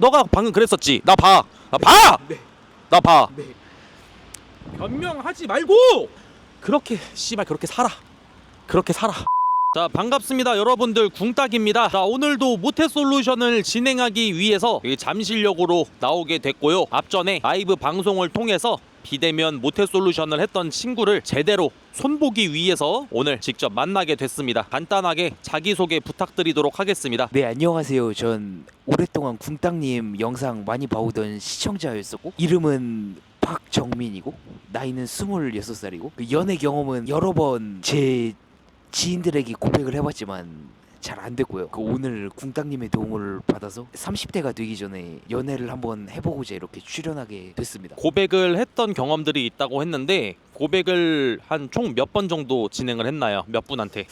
너가 방금 그랬었지. 나 봐. 나 봐. 네. 나 봐. 네. 변명하지 말고 그렇게 씨발 그렇게 살아. 그렇게 살아. 자, 반갑습니다 여러분들, 궁딱입니다. 자, 오늘도 모태솔루션을 진행하기 위해서 잠실역으로 나오게 됐고요. 앞전에 라이브 방송을 통해서 비대면 모태솔루션을 했던 친구를 제대로 손보기 위해서 오늘 직접 만나게 됐습니다. 간단하게 자기소개 부탁드리도록 하겠습니다. 네, 안녕하세요. 전 오랫동안 궁딱님 영상 많이 봐오던 시청자였었고, 이름은 박정민이고 나이는 26살이고, 그 연애 경험은 여러 번 제 지인들에게 고백을 해봤지만 잘 안 됐고요. 그 오늘 궁딱님의 도움을 받아서 30대가 되기 전에 연애를 한번 해보고자 이렇게 출연하게 됐습니다. 고백을 했던 경험들이 있다고 했는데 고백을 한 총 몇 번 정도 진행을 했나요? 몇 분한테?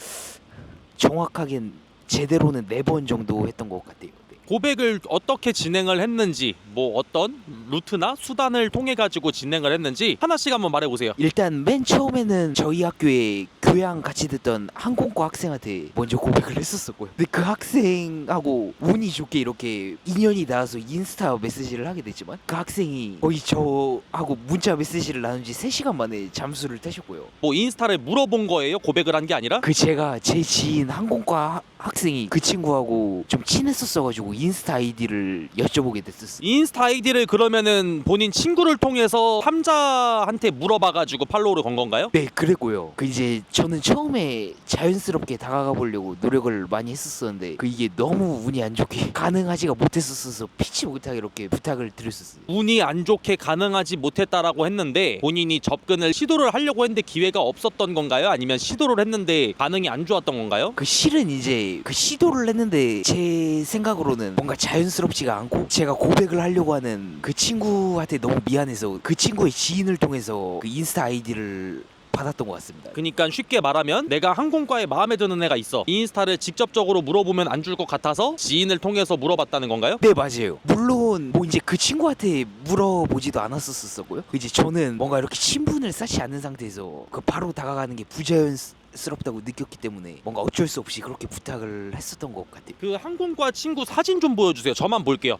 정확하게는 제대로는 4번 정도 했던 것 같아요. 네. 고백을 어떻게 진행을 했는지, 뭐 어떤 루트나 수단을 통해 가지고 진행을 했는지 하나씩 한번 말해보세요. 일단 맨 처음에는 저희 학교에 교양 같이 듣던 항공과 학생한테 먼저 고백을 했었었고요. 근데 그 학생하고 운이 좋게 이렇게 인연이 닿아서 인스타 메시지를 하게 됐지만, 그 학생이 거의 저하고 문자 메시지를 나눈 지 3시간 만에 잠수를 타셨고요. 뭐 인스타를 물어본 거예요? 고백을 한 게 아니라? 그 제가 제 지인 항공과 학생이 그 친구하고 좀 친했었어가지고 인스타 아이디를 여쭤보게 됐었어요. 인스타 아이디를 그러면은 본인 친구를 통해서 삼자한테 물어봐가지고 팔로우를 건 건가요? 네, 그랬고요. 그 이제 저는 처음에 자연스럽게 다가가 보려고 노력을 많이 했었었는데, 그 이게 너무 운이 안 좋게 가능하지가 못했었어서 피치 못하게 이렇게 부탁을 드렸었어요. 운이 안 좋게 가능하지 못했다라고 했는데 본인이 접근을 시도를 하려고 했는데 기회가 없었던 건가요? 아니면 시도를 했는데 반응이 안 좋았던 건가요? 그 실은 이제 그 시도를 했는데 제 생각으로는 뭔가 자연스럽지가 않고, 제가 고백을 하려고 하는 그 친구한테 너무 미안해서 그 친구의 지인을 통해서 그 인스타 아이디를 받았던 것 같습니다. 그러니까 쉽게 말하면 내가 항공과에 마음에 드는 애가 있어. 인스타를 직접적으로 물어보면 안 줄 것 같아서 지인을 통해서 물어봤다는 건가요? 네, 맞아요. 물론 뭐 이제 그 친구한테 물어보지도 않았었었고요. 이제 저는 뭔가 이렇게 친분을 쌓지 않는 상태에서 그 바로 다가가는 게 부자연스럽다고 느꼈기 때문에 뭔가 어쩔 수 없이 그렇게 부탁을 했었던 것 같아요. 그 항공과 친구 사진 좀 보여주세요. 저만 볼게요.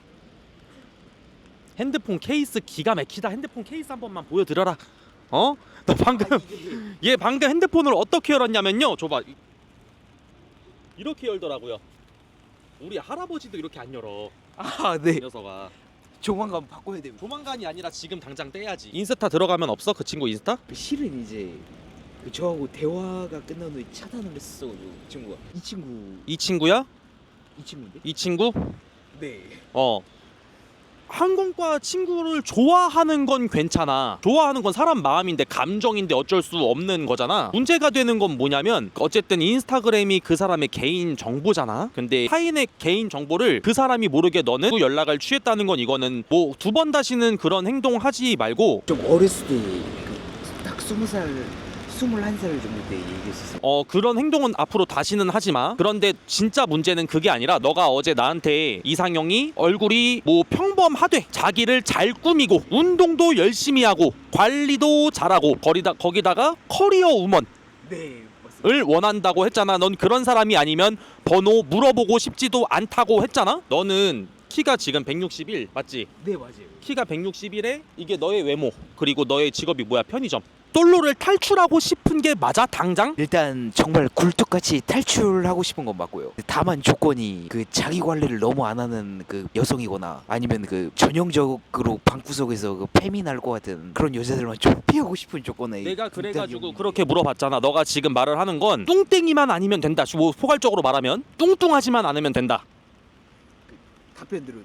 핸드폰 케이스 기가 막히다. 핸드폰 케이스 한 번만 보여드려라. 어? 너 방금 얘 방금 핸드폰을 어떻게 열었냐면요. 줘봐. 이렇게 열더라고요. 우리 할아버지도 이렇게 안 열어. 아, 이 네. 녀석아. 조만간 바꿔야 됩니다. 조만간이 아니라 지금 당장 떼야지. 인스타 들어가면 없어? 그 친구 인스타? 실은 이제 그 저하고 대화가 끝난 후에 차단을 했었어가지고 그 친구가 이 친구야? 이 친구인데? 이 친구? 네. 항공과 친구를 좋아하는 건 괜찮아. 좋아하는 건 사람 마음인데 감정인데 어쩔 수 없는 거잖아. 문제가 되는 건 뭐냐면 어쨌든 인스타그램이 그 사람의 개인 정보잖아. 근데 타인의 개인 정보를 그 사람이 모르게 너는 또 연락을 취했다는 건 이거는 뭐 2번 다시는 그런 행동 하지 말고 좀 어렸을 때 딱 20살 21살 정도 때 얘기했었어요. 그런 행동은 앞으로 다시는 하지 마. 그런데 진짜 문제는 그게 아니라 너가 어제 나한테 이상형이 얼굴이 뭐 평범하되 자기를 잘 꾸미고 운동도 열심히 하고 관리도 잘하고 거기다가 커리어 우먼 네, 을 원한다고 했잖아. 넌 그런 사람이 아니면 번호 물어보고 싶지도 않다고 했잖아. 너는 키가 지금 161 맞지? 네, 맞아요. 키가 161에 이게 너의 외모 그리고 너의 직업이 뭐야? 편의점. 솔로를 탈출하고 싶은 게 맞아? 당장? 일단 정말 굴뚝같이 탈출하고 싶은 건 맞고요. 다만 조건이 그 자기 관리를 너무 안 하는 그 여성이거나, 아니면 그 전형적으로 방구석에서 그 페미날 것 같은 그런 여자들만 좀 피하고 싶은 조건에. 내가 그래가지고 그렇게 물어봤잖아. 너가 지금 말을 하는 건 뚱땡이만 아니면 된다. 뭐 포괄적으로 말하면 뚱뚱하지만 않으면 된다. 답변 들어요.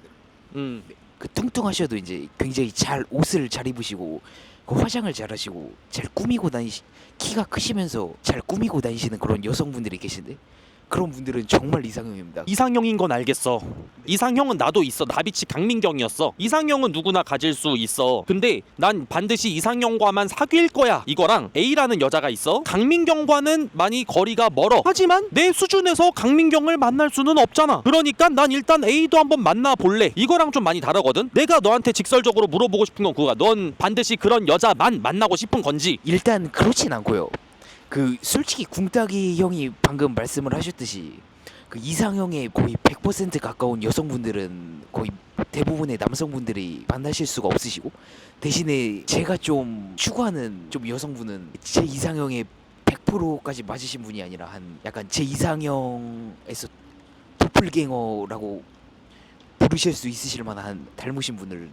그 뚱뚱하셔도 이제 굉장히 옷을 잘 입으시고, 그 화장을 잘하시고, 잘 꾸미고 키가 크시면서 잘 꾸미고 다니시는 그런 여성분들이 계신데, 그런 분들은 정말 이상형입니다. 이상형인 건 알겠어. 이상형은 나도 있어. 나비치 강민경이었어. 이상형은 누구나 가질 수 있어. 근데 난 반드시 이상형과만 사귈 거야. 이거랑 A라는 여자가 있어. 강민경과는 많이 거리가 멀어. 하지만 내 수준에서 강민경을 만날 수는 없잖아. 그러니까 난 일단 A도 한번 만나볼래. 이거랑 좀 많이 다르거든. 내가 너한테 직설적으로 물어보고 싶은 건 그거야. 넌 반드시 그런 여자만 만나고 싶은 건지. 일단 그렇진 않고요. 그 솔직히 궁따기 형이 방금 말씀을 하셨듯이 그 이상형에 거의 100% 가까운 여성분들은 거의 대부분의 남성분들이 만나실 수가 없으시고, 대신에 제가 좀 추구하는 좀 여성분은 제 이상형에 100%까지 맞으신 분이 아니라 한 약간 제 이상형에서 도플갱어라고 부르실 수 있으실 만한 닮으신 분을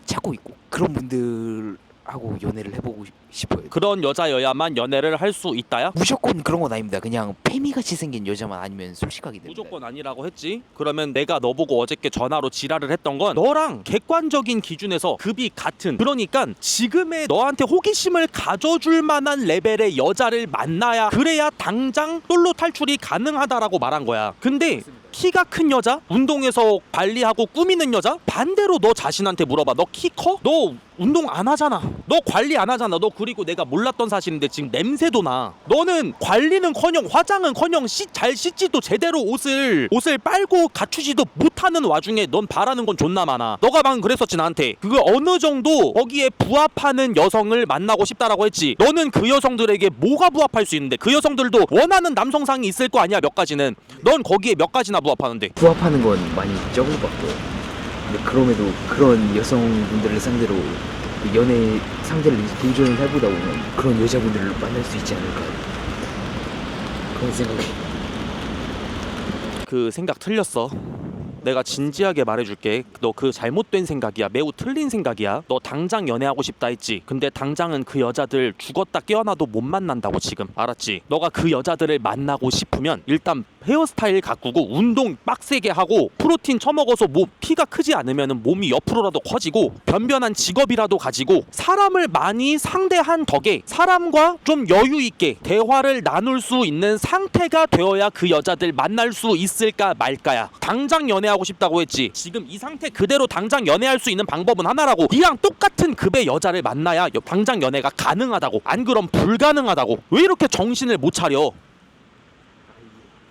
찾고 있고, 그런 분들하고 연애를 해보고 싶어요. 그런 여자여야만 연애를 할 수 있다야? 무조건 그런 건 아닙니다. 그냥 페미같이 생긴 여자만 아니면 솔직하게 됩니다. 무조건 아니라고 했지. 그러면 내가 너보고 어저께 전화로 지랄을 했던 건 너랑 객관적인 기준에서 급이 같은, 그러니까 지금의 너한테 호기심을 가져줄 만한 레벨의 여자를 만나야, 그래야 당장 솔로 탈출이 가능하다라고 말한 거야. 근데 키가 큰 여자, 운동해서 관리하고 꾸미는 여자, 반대로 너 자신한테 물어봐. 너 키 커? 너 운동 안 하잖아. 너 관리 안 하잖아. 너 그리고 내가 몰랐던 사실인데 지금 냄새도 나. 너는 관리는커녕 화장은커녕 잘 씻지도 제대로 옷을 빨고 갖추지도 못하는 와중에 넌 바라는 건 존나 많아. 너가 방금 그랬었지 나한테. 그거 어느 정도 거기에 부합하는 여성을 만나고 싶다라고 했지. 너는 그 여성들에게 뭐가 부합할 수 있는데? 그 여성들도 원하는 남성상이 있을 거 아니야, 몇 가지는. 넌 거기에 몇 가지나 부합하는데? 부합하는 건 많이 적은 것 같고요. 근데 그럼에도 그런 여성분들을 상대로 그 연애 상대를 이제 도전을 해보다 보면 그런 여자분들을 만날 수 있지 않을까, 그런 생각이. 그 생각 틀렸어. 내가 진지하게 말해줄게. 너 그 잘못된 생각이야. 매우 틀린 생각이야. 너 당장 연애하고 싶다 했지. 근데 당장은 그 여자들 죽었다 깨어나도 못 만난다고 지금. 알았지? 너가 그 여자들을 만나고 싶으면 일단 헤어스타일 가꾸고 운동 빡세게 하고 프로틴 처먹어서 뭐 키가 크지 않으면 몸이 옆으로라도 커지고 변변한 직업이라도 가지고 사람을 많이 상대한 덕에 사람과 좀 여유 있게 대화를 나눌 수 있는 상태가 되어야 그 여자들 만날 수 있을까 말까야. 당장 연애하고 싶다고 했지. 지금 이 상태 그대로 당장 연애할 수 있는 방법은 하나라고. 니랑 똑같은 급의 여자를 만나야 당장 연애가 가능하다고. 안 그럼 불가능하다고. 왜 이렇게 정신을 못 차려?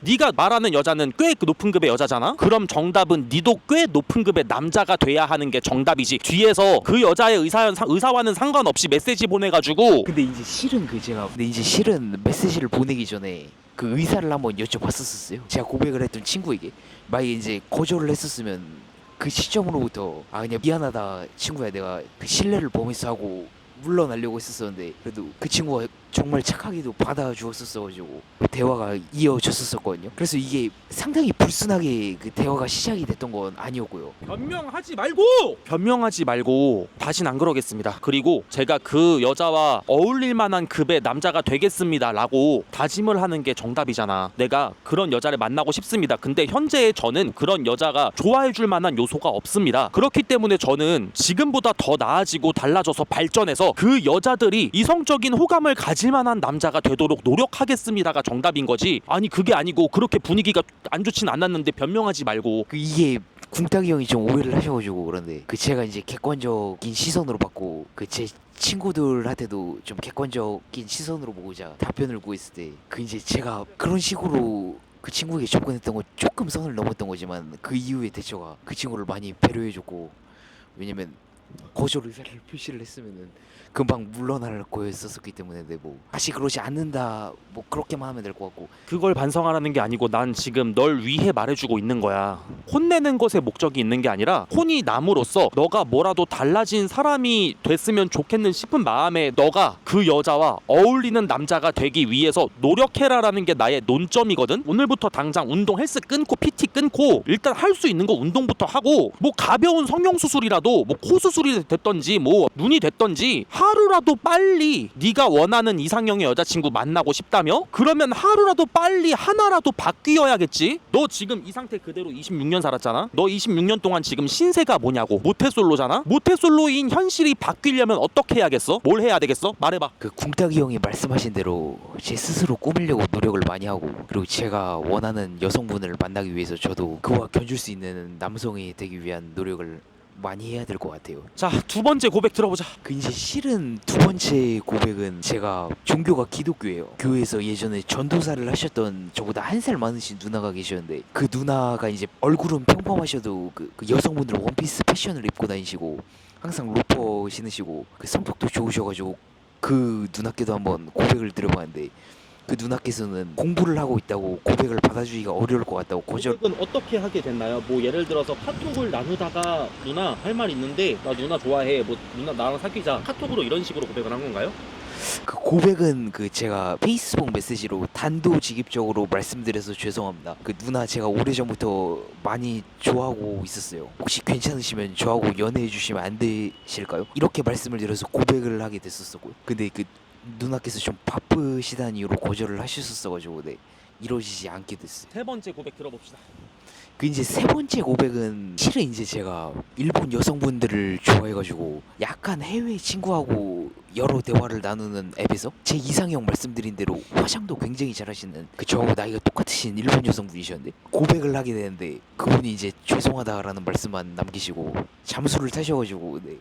네가 말하는 여자는 꽤 높은 급의 여자잖아? 그럼 정답은 니도 꽤 높은 급의 남자가 돼야 하는 게 정답이지. 뒤에서 그 여자의 의사와는 상관없이 메시지 보내가지고. 근데 이제 실은 메시지를 보내기 전에 그 의사를 한번 여쭤봤었어요. 제가 고백을 했던 친구에게. 만약에 이제 거절을 했었으면 그 시점으로부터 그냥 미안하다 친구야, 내가 그 신뢰를 범했어 하고 물러나려고 했었었는데, 그래도 그 친구가 정말 착하게도 받아주었었어가지고 대화가 이어졌었거든요. 그래서 이게 상당히 불순하게 그 대화가 시작이 됐던 건 아니었고요. 변명하지 말고 다신 안 그러겠습니다. 그리고 제가 그 여자와 어울릴 만한 급의 남자가 되겠습니다 라고 다짐을 하는 게 정답이잖아. 내가 그런 여자를 만나고 싶습니다. 근데 현재 저는 그런 여자가 좋아해줄 만한 요소가 없습니다. 그렇기 때문에 저는 지금보다 더 나아지고 달라져서 발전해서 그 여자들이 이성적인 호감을 가질 만한 남자가 되도록 노력하겠습니다가 정답인 거지. 아니 그게 아니고 그렇게 분위기가 안 좋진 않았는데 변명하지 말고. 그 이게 궁따기 형이 좀 오해를 하셔가지고 그런데, 그 제가 이제 객관적인 시선으로 받고 그 제 친구들한테도 좀 객관적인 시선으로 보고자 답변을 구했을 때, 그 이제 제가 그런 식으로 그 친구에게 접근했던 건 조금 선을 넘었던 거지만 그 이후의 대처가 그 친구를 많이 배려해줬고, 왜냐면 거절 의사를 표시를 했으면은 금방 물러날 거였었기 때문에, 뭐 다시 그러지 않는다 뭐 그렇게만 하면 될 것 같고. 그걸 반성하라는 게 아니고 난 지금 널 위해 말해주고 있는 거야. 혼내는 것에 목적이 있는 게 아니라 혼이 남으로써 너가 뭐라도 달라진 사람이 됐으면 좋겠는 싶은 마음에 너가 그 여자와 어울리는 남자가 되기 위해서 노력해라라는 게 나의 논점이거든. 오늘부터 당장 운동 헬스 끊고 PT 끊고 일단 할 수 있는 거 운동부터 하고, 뭐 가벼운 성형수술이라도 뭐 코 수술이 됐던지 뭐 눈이 됐던지 하루라도 빨리 네가 원하는 이상형의 여자친구 만나고 싶다며? 그러면 하루라도 빨리 하나라도 바뀌어야겠지? 너 지금 이 상태 그대로 26년 살았잖아? 너 26년 동안 지금 신세가 뭐냐고. 모태솔로잖아? 모태솔로인 현실이 바뀌려면 어떻게 해야겠어? 뭘 해야 되겠어? 말해봐. 그 궁따기 형이 말씀하신 대로 제 스스로 꾸미려고 노력을 많이 하고, 그리고 제가 원하는 여성분을 만나기 위해서 저도 그와 견줄 수 있는 남성이 되기 위한 노력을 많이 해야 될 것 같아요. 자, 두 번째 고백 들어보자. 그 이제 실은 두 번째 고백은, 제가 종교가 기독교예요. 교회에서 예전에 전도사를 하셨던 저보다 한 살 많으신 누나가 계셨는데, 그 누나가 이제 얼굴은 평범하셔도 그 여성분들 원피스 패션을 입고 다니시고 항상 로퍼 신으시고 그 성격도 좋으셔가지고 그 누나께도 한번 고백을 드려봤는데, 그 누나께서는 공부를 하고 있다고 고백을 받아주기가 어려울 것 같다고 거절. 고백은 어떻게 하게 됐나요? 뭐 예를 들어서 카톡을 나누다가 누나 할 말 있는데 나 누나 좋아해, 뭐 누나 나랑 사귀자, 카톡으로 이런 식으로 고백을 한 건가요? 그 고백은 그 제가 페이스북 메시지로 단도직입적으로 말씀드려서 죄송합니다. 그 누나 제가 오래전부터 많이 좋아하고 있었어요. 혹시 괜찮으시면 저하고 연애해 주시면 안 되실까요? 이렇게 말씀을 드려서 고백을 하게 됐었고요. 근데 그 누나께서 좀 바쁘시다는 이유로 거절을 하셨었어가지고 네, 이루어지지 않게 됐어요. 세 번째 고백 들어봅시다. 그 이제 세 번째 고백은 실은 이제 제가 일본 여성분들을 좋아해가지고 약간 해외 친구하고 여러 대화를 나누는 앱에서 제 이상형 말씀드린 대로 화장도 굉장히 잘하시는 그 저하고 나이가 똑같으신 일본 여성분이셨는데 고백을 하게 되는데 그분이 이제 죄송하다라는 말씀만 남기시고 잠수를 타셔가지고 네,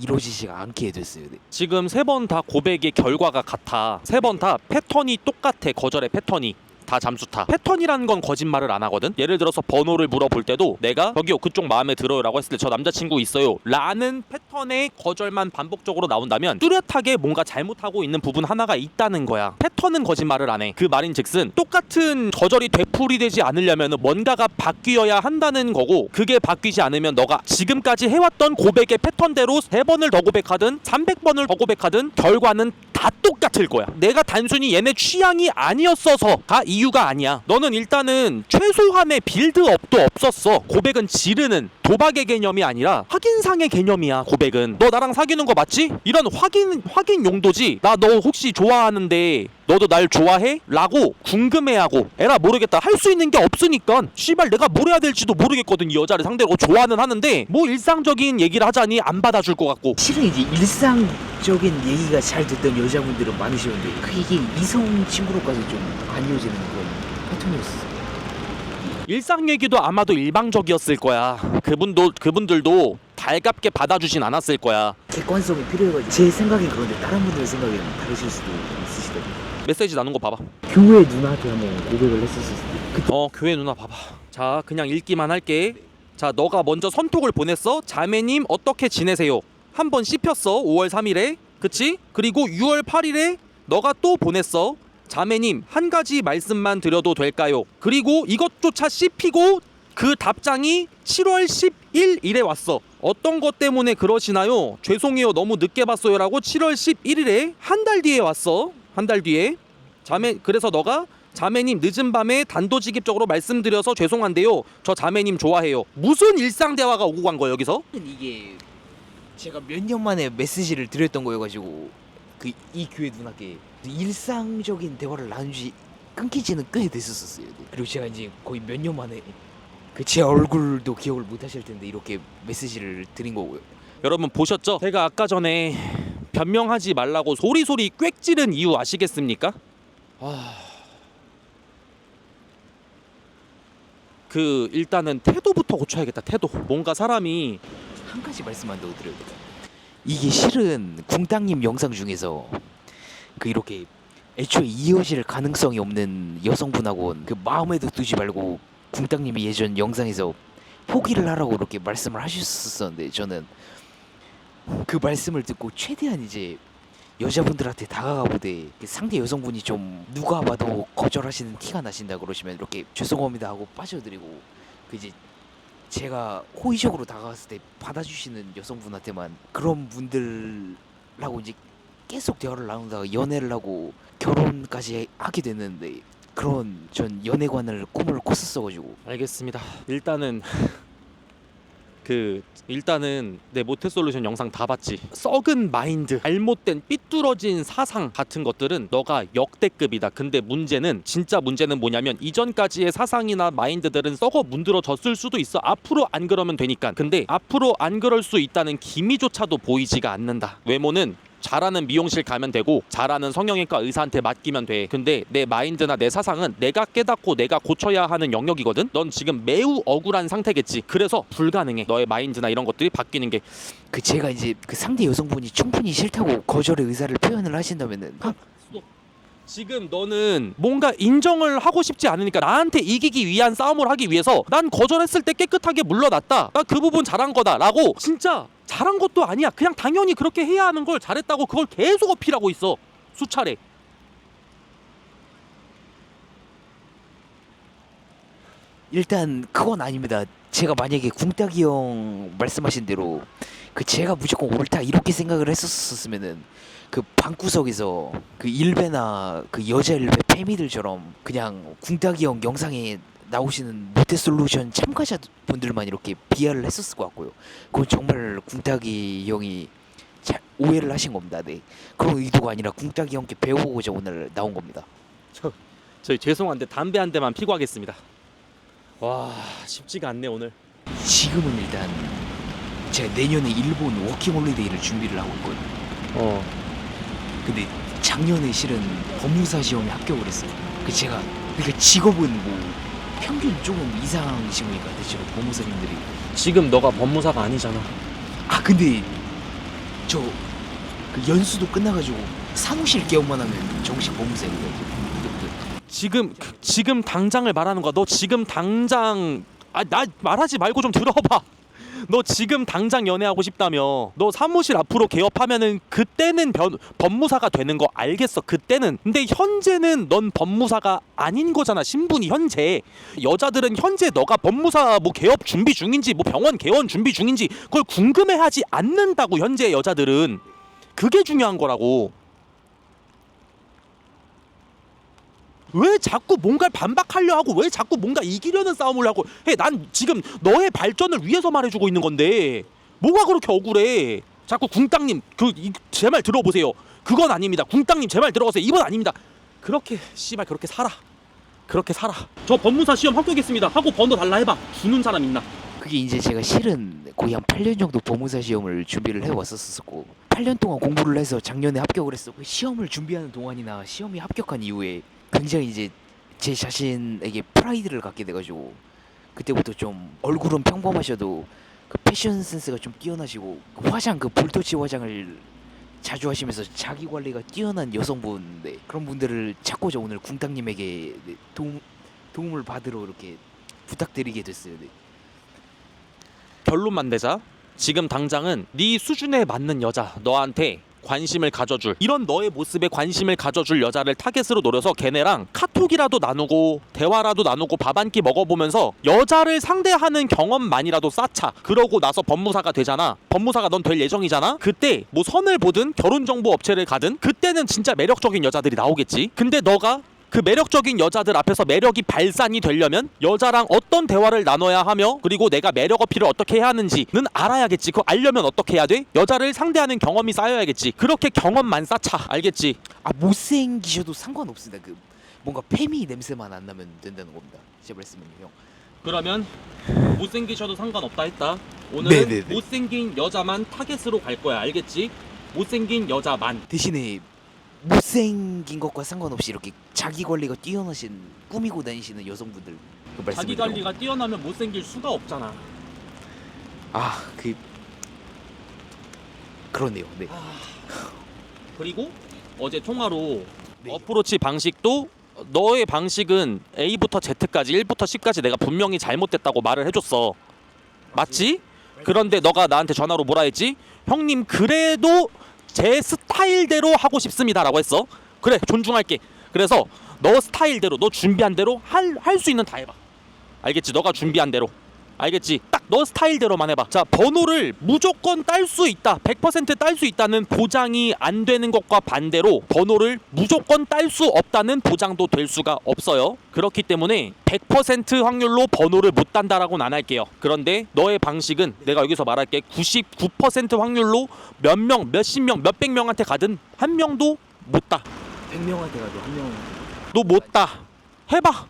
이루어지지가 않게 됐어요. 네. 지금 세 번 다 고백의 결과가 같아. 세 번 다 패턴이 똑같아. 거절의 패턴이 다 잠수타. 패턴이라는 건 거짓말을 안 하거든. 예를 들어서 번호를 물어볼 때도 내가 저기요 그쪽 마음에 들어요 라고 했을 때 저 남자친구 있어요 라는 패턴의 거절만 반복적으로 나온다면 뚜렷하게 뭔가 잘못하고 있는 부분 하나가 있다는 거야. 패턴은 거짓말을 안 해. 그 말인즉슨 똑같은 거절이 되풀이되지 않으려면 뭔가가 바뀌어야 한다는 거고, 그게 바뀌지 않으면 너가 지금까지 해왔던 고백의 패턴대로 3번을 더 고백하든 300번을 더 고백하든 결과는 다 똑같을 거야. 내가 단순히 얘네 취향이 아니었어서가 이유가 아니야. 너는 일단은 최소한의 빌드업도 없었어. 고백은 지르는 도박의 개념이 아니라 확인상의 개념이야. 고백은 너 나랑 사귀는 거 맞지? 이런 확인 용도지. 나 너 혹시 좋아하는데 너도 날 좋아해? 라고 궁금해하고 에라 모르겠다 할 수 있는 게 없으니까 씨발 내가 뭘 해야 될지도 모르겠거든. 이 여자를 상대로 좋아는 하는데 뭐 일상적인 얘기를 하자니 안 받아줄 것 같고. 실은 이제 일상적인 얘기가 잘 됐던 여자분들은 많으셨는데 그게 이성 친구로까지 좀 안 이어지는 그런 패턴이었어요. 일상 얘기도 아마도 일방적이었을 거야. 그분들도 달갑게 받아주진 않았을 거야. 객관성이 필요해가지고 제 생각엔 그런데 다른 분들의 생각엔 다르실 수도 있으시더라고요. 메시지 나눈 거 봐봐. 교회 누나한테 한번 고백을 했었을 때 교회 누나 봐봐. 자 그냥 읽기만 할게. 자 너가 먼저 선톡을 보냈어. 자매님 어떻게 지내세요? 한번 씹혔어. 5월 3일에 그치? 그리고 6월 8일에 너가 또 보냈어. 자매님 한 가지 말씀만 드려도 될까요? 그리고 이것조차 씹히고 그 답장이 7월 11일에 왔어. 어떤 것 때문에 그러시나요? 죄송해요 너무 늦게 봤어요 라고 7월 11일에 한 달 뒤에 왔어. 한 달 뒤에 그래서 너가 자매님 늦은 밤에 단도직입적으로 말씀드려서 죄송한데요 저 자매님 좋아해요. 무슨 일상 대화가 오고 간 거야 여기서? 이게 제가 몇 년 만에 메시지를 드렸던 거여가지고 그 이 교회 누나께 일상적인 대화를 나누지 끊기지는 꽤 됐었어요. 그리고 제가 이제 거의 몇 년 만에 그 제 얼굴도 기억을 못 하실 텐데 이렇게 메시지를 드린 거고요. 여러분 보셨죠? 제가 아까 전에 변명하지 말라고 소리소리 꽥 지른 이유 아시겠습니까? 그 일단은 태도부터 고쳐야겠다. 태도. 뭔가 사람이 한 가지 말씀만 더 드려도 돼요. 이게 실은 궁땅님 영상 중에서 그 이렇게 애초에 이어질 가능성이 없는 여성분하고는 그 마음에도 두지 말고 궁땅님이 예전 영상에서 포기를 하라고 이렇게 말씀을 하셨었는데 저는 그 말씀을 듣고 최대한 이제 여자분들한테 다가가보되 상대 여성분이 좀 누가 봐도 거절하시는 티가 나신다 그러시면 이렇게 죄송합니다 하고 빠져드리고 그 이제 제가 호의적으로 다가갔을 때 받아주시는 여성분한테만 그런 분들하고 이제 계속 대화를 나누다가 연애를 하고 결혼까지 하게 됐는데 그런 전 연애관을 꿈을 꿨었어가지고. 알겠습니다. 일단은 내 모태솔루션 영상 다 봤지. 썩은 마인드, 잘못된 삐뚤어진 사상 같은 것들은 너가 역대급이다. 근데 진짜 문제는 뭐냐면 이전까지의 사상이나 마인드들은 썩어 문드러졌을 수도 있어. 앞으로 안 그러면 되니까. 근데 앞으로 안 그럴 수 있다는 기미조차도 보이지가 않는다. 외모는 잘하는 미용실 가면 되고 잘하는 성형외과 의사한테 맡기면 돼. 근데 내 마인드나 내 사상은 내가 깨닫고 내가 고쳐야 하는 영역이거든. 넌 지금 매우 억울한 상태겠지. 그래서 불가능해. 너의 마인드나 이런 것들이 바뀌는 게. 그 제가 이제 그 상대 여성분이 충분히 싫다고 거절의 의사를 표현을 하신다면은 지금 너는 뭔가 인정을 하고 싶지 않으니까 나한테 이기기 위한 싸움을 하기 위해서 난 거절했을 때 깨끗하게 물러났다. 나 그 부분 잘한 거다 라고. 진짜 잘한 것도 아니야. 그냥 당연히 그렇게 해야 하는 걸 잘했다고 그걸 계속 어필하고 있어. 수차례. 일단 그건 아닙니다. 제가 만약에 궁따기 형 말씀하신 대로 그 제가 무조건 옳다 이렇게 생각을 했었으면은 그 방구석에서 그 일베나 그 여자 일베 패미들처럼 그냥 궁따기 형 영상에 나오시는 모태솔루션 참가자분들만 이렇게 비하를 했었을 것 같고요. 그건 정말 궁따기 형이 잘 오해를 하신 겁니다. 네. 그런 의도가 아니라 궁따기 형께 배워보고자 오늘 나온 겁니다. 저희 죄송한데 담배 한 대만 피고 하겠습니다. 와 쉽지가 않네 오늘. 지금은 일단 제가 내년에 일본 워킹홀리데이를 준비를 하고 있거든요. 근데 작년에 실은 법무사 시험에 합격을 했어요. 그 제가 그러니까 직업은 뭐 평균 조금 이상이시니까 대체로 법무사님들이. 지금 너가 법무사가 아니잖아. 아 근데 저 그 연수도 끝나가지고 사무실 개업만 하면 정식 법무사예요. 지금 당장을 말하는 거야. 너 지금 당장 나 말하지 말고 좀 들어봐. 너 지금 당장 연애하고 싶다며. 너 사무실 앞으로 개업하면은 그때는 법무사가 되는 거 알겠어. 그때는. 근데 현재는 넌 법무사가 아닌 거잖아. 신분이 현재. 여자들은 현재 너가 법무사 뭐 개업 준비 중인지 뭐 병원 개원 준비 중인지 그걸 궁금해하지 않는다고. 현재 여자들은 그게 중요한 거라고. 왜 자꾸 뭔가를 반박하려 하고 왜 자꾸 뭔가 이기려는 싸움을 하고 해. 난 지금 너의 발전을 위해서 말해주고 있는 건데 뭐가 그렇게 억울해. 자꾸 궁땅님 제 말 들어보세요. 그건 아닙니다. 궁땅님 제 말 들어보세요. 이건 아닙니다. 그렇게 씨발 그렇게 살아. 그렇게 살아. 저 법무사 시험 합격했습니다 하고 번호 달라 해봐. 주는 사람 있나? 그게 이제 제가 실은 거의 한 8년 정도 법무사 시험을 준비를 해왔었고 8년 동안 공부를 해서 작년에 합격을 했었고 시험을 준비하는 동안이나 시험에 합격한 이후에 굉장히 이제 제 자신에게 프라이드를 갖게 돼가지고 그때부터 좀 얼굴은 평범하셔도 그 패션 센스가 좀 뛰어나시고 그 화장 그 볼터치 화장을 자주 하시면서 자기 관리가 뛰어난 여성분인데 그런 분들을 찾고자 오늘 궁땅님에게 도움을 받으러 이렇게 부탁드리게 됐어요. 네. 결론만 내자. 지금 당장은 네 수준에 맞는 여자, 너한테 관심을 가져줄, 이런 너의 모습에 관심을 가져줄 여자를 타겟으로 노려서 걔네랑 카톡이라도 나누고 대화라도 나누고 밥 한 끼 먹어보면서 여자를 상대하는 경험만이라도 쌓자. 그러고 나서 법무사가 되잖아. 법무사가 넌 될 예정이잖아. 그때 뭐 선을 보든 결혼정보 업체를 가든 그때는 진짜 매력적인 여자들이 나오겠지. 근데 너가 그 매력적인 여자들 앞에서 매력이 발산이 되려면 여자랑 어떤 대화를 나눠야 하며 그리고 내가 매력 어필을 어떻게 해야 하는지는 알아야겠지. 그거 알려면 어떻게 해야 돼? 여자를 상대하는 경험이 쌓여야겠지. 그렇게 경험만 쌓자. 알겠지? 아 못생기셔도 상관없습니다. 그 뭔가 페미 냄새만 안 나면 된다는 겁니다. 제 말씀은요, 형. 그러면 못생기셔도 상관없다 했다. 오늘은 네네네. 못생긴 여자만 타겟으로 갈 거야. 알겠지? 못생긴 여자만. 대신에 못생긴 것과 상관없이 이렇게 자기 관리가 뛰어나신 꾸미고 다니시는 여성분들 그 말씀을 자기 관리가 뛰어나면 못생길 수가 없잖아. 아그 그러네요. 네. 그리고 어제 통화로 네. 어프로치 방식도 너의 방식은 A부터 Z까지 1부터 10까지 내가 분명히 잘못됐다고 말을 해줬어. 맞지? 그런데 너가 나한테 전화로 뭐라 했지? 형님 그래도 제 스타일대로 하고 싶습니다라고 했어. 그래 존중할게. 그래서 너 스타일대로 너 준비한 대로 할 수 있는 다 해봐. 알겠지? 너가 준비한 대로. 알겠지? 딱 너 스타일대로만 해봐. 자, 번호를 무조건 딸 수 있다, 100% 딸 수 있다는 보장이 안 되는 것과 반대로 번호를 무조건 딸 수 없다는 보장도 될 수가 없어요. 그렇기 때문에 100% 확률로 번호를 못 딴다라고는 안 할게요. 그런데 너의 방식은 내가 여기서 말할게. 99% 확률로 몇 명, 몇십 명, 몇백 명한테 가든 한 명도 못 따. 100명한테 가도 한 명. 너 못 따. 해봐.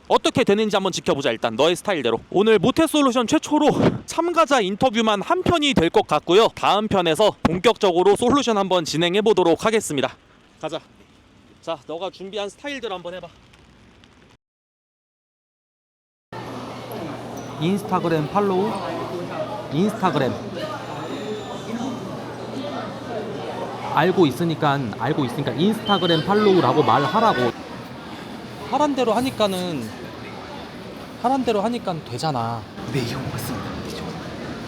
어떻게 되는지 한번 지켜보자. 일단 너의 스타일대로. 오늘 모태솔루션 최초로 참가자 인터뷰만 한 편이 될 것 같고요. 다음 편에서 본격적으로 솔루션 한번 진행해 보도록 하겠습니다. 가자. 자, 너가 준비한 스타일대로 한번 해봐. 인스타그램 팔로우. 인스타그램 알고 있으니까 인스타그램 팔로우라고 말하라고. 하란 대로 하니까는 되잖아. 네, 형 맞습니다.